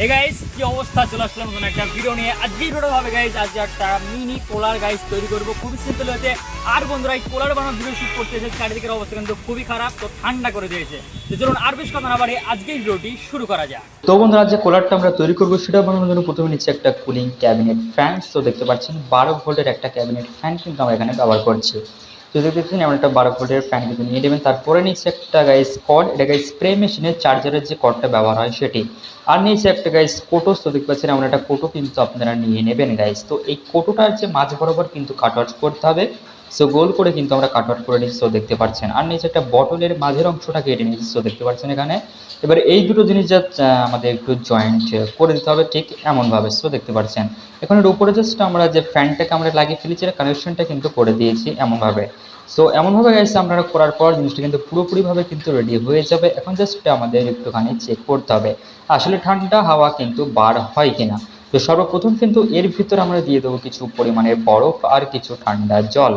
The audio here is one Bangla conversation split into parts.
গাইস কি অবস্থা, চলে আসলাম নতুন একটা ভিডিও নিয়ে। আজকে ভিডিওটা হবে গাইস, আজকে একটা মিনি পোলার গাইস তৈরি করবো, খুবই সিম্পল হয়েছে। আর বন্ধুরা এই পোলার বানানোর ভিডিও শুট করতে এসে চারিদিকের অবস্থা কিন্তু খুবই খারাপ, তো ঠান্ডা করে দিয়েছে। তো চলুন আর বেশ কথা না বাড়িয়ে আজকে ভিডিওটি শুরু করা যাক। তো বন্ধুরা যে কুলারটা আমরা তৈরি করবো সেটা বানানোর জন্য প্রথমে নিচ্ছে একটা কুলিং ক্যাবিনেট ফ্যান। তো দেখতে পাচ্ছেন 12 ভোল্টের একটা ক্যাবিনেট ফ্যান কিন্তু আমরা এখানে ব্যবহার করছি। তো দেখতে পাচ্ছেন এমন একটা 12 ভোল্টের ফ্যান কিন্তু নিয়ে নেবেন। তারপরে নিচ্ছে একটা গাইস কর্ড, এটা গাইস স্প্রে মেশিনের চার্জারের যে কর্ডটা ব্যবহার হয় সেটি। আর নিচ্ছে একটা গাইস কোটো। তো দেখতে পাচ্ছেন এমন একটা কোটো কিন্তু আপনারা নিয়ে নেবেন গাইস। তো এই কোটোটার যে মাঝ বরাবর কিন্তু কাট আউট করতে হবে। সো গোল করে কিন্তু আমরা কাট আউট করে নিচ্ছি, তো দেখতে পাচ্ছেন। আর নিচে একটা বটলের মাঝের অংশটা কেটে নিচ্ছি, তো দেখতে পাচ্ছেন এখানে। এবার এই দুটো জিনিস যা আমাদের একটু জয়েন্ট করে দিতে হবে ঠিক এমনভাবে, সো দেখতে পাচ্ছেন। এখন এর উপরে জাস্ট আমরা যে ফ্যানটাকে আমরা লাগিয়ে ফেলেছি কানেকশনটা কিন্তু করে দিয়েছি এমনভাবে। সো এমনভাবে গাইস আপনারা করার পর জিনিসটা কিন্তু পুরোপুরিভাবে কিন্তু রেডি হয়ে যাবে। এখন জাস্ট আমাদের একটুখানি চেক করতে হবে আসলে ঠান্ডা হাওয়া কিন্তু বার হয় কিনা। তো সর্বপ্রথম কিন্তু এর ভিতর আমরা দিয়ে দেবো কিছু পরিমাণের বরফ আর কিছু ঠান্ডা জল।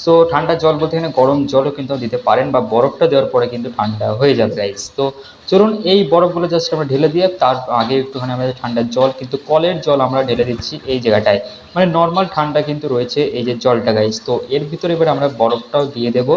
সো ঠান্ডা জল বলতে এখানে গরম জলও কিন্তু দিতে পারেন, বা বরফটা দেওয়ার পরে কিন্তু ঠান্ডা হয়ে যাবে গাইস। তো চলুন এই বরফগুলো জাস্ট আমরা ঢেলে দিয়ে তার আগে একটুখানি আমাদের ঠান্ডা জল কিন্তু কলের জল আমরা ঢেলে দিচ্ছি এই জায়গাটায়। মানে নর্মাল ঠান্ডা কিন্তু রয়েছে এই যে জলটা গাইস। তো এর ভিতরে এবার আমরা বরফটাও দিয়ে দেবো।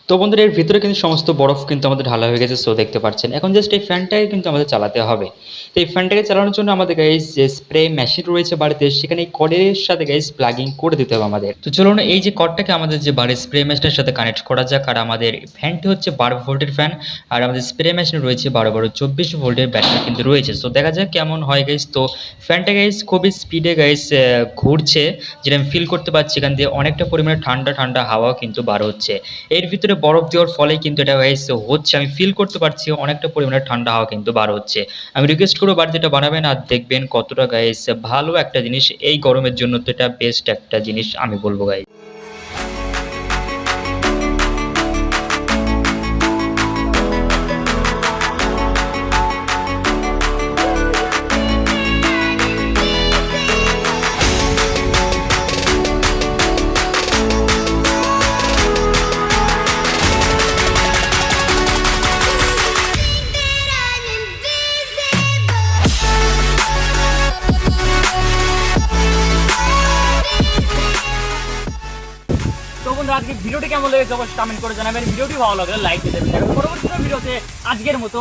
তো বন্ধুরা এর ভিতরে কিন্তু সমস্ত বরফ কিন্তু আমাদের ঢালা হয়ে গেছে, সো দেখতে পাচ্ছেন। এখন জাস্ট এই ফ্যানটাকে কিন্তু আমাদের চালাতে হবে। তো এই ফ্যানটাকে চালানোর জন্য আমাদের গাইস যে স্প্রে মেশিন রয়েছে বাড়িতে, সেখানে এই কর্ডের সাথে গাইস প্লাগিং করে দিতে হবে আমাদের। তো চলুন এই যে কর্ডটাকে আমাদের যে বাড়ির স্প্রে মেশিনের সাথে কানেক্ট করা যাক। আর আমাদের ফ্যানটি হচ্ছে 12 ভোল্টের ফ্যান, আর আমাদের স্প্রে মেশিন রয়েছে 24 ভোল্টের ব্যাটারি কিন্তু রয়েছে। সো দেখা যাক কেমন হয় গাইস। তো ফ্যানটা গাইস খুবই স্পিডে গাইস ঘুরছে, যেটা আমি ফিল করতে পারছি। এখান দিয়ে অনেকটা পরিমাণে ঠান্ডা ঠান্ডা হাওয়া কিন্তু বার হচ্ছে। এর ভিতরে বরফ দেওয়ার ফলে কিন্তু এটা গাইস হচ্ছে, আমি ফিল করতে পারছি অনেকটা পরিমাণে ঠান্ডা হাওয়া কিন্তু বার হচ্ছে। আমি রিকোয়েস্ট করবো বাড়িতে এটা বানাবেন আর দেখবেন কতটা গাইস ভালো একটা জিনিস। এই গরমের জন্য তো এটা বেস্ট একটা জিনিস আমি বলবো গাইস। তো বন্ধুরা আজকে ভিডিওটি কেমন লেগেছে অবশ্যই কমেন্ট করে জানাবেন। ভিডিওটি ভালো লাগলে লাইক দিয়ে দেবেন। পরবর্তী ভিডিওতে আজকের মতো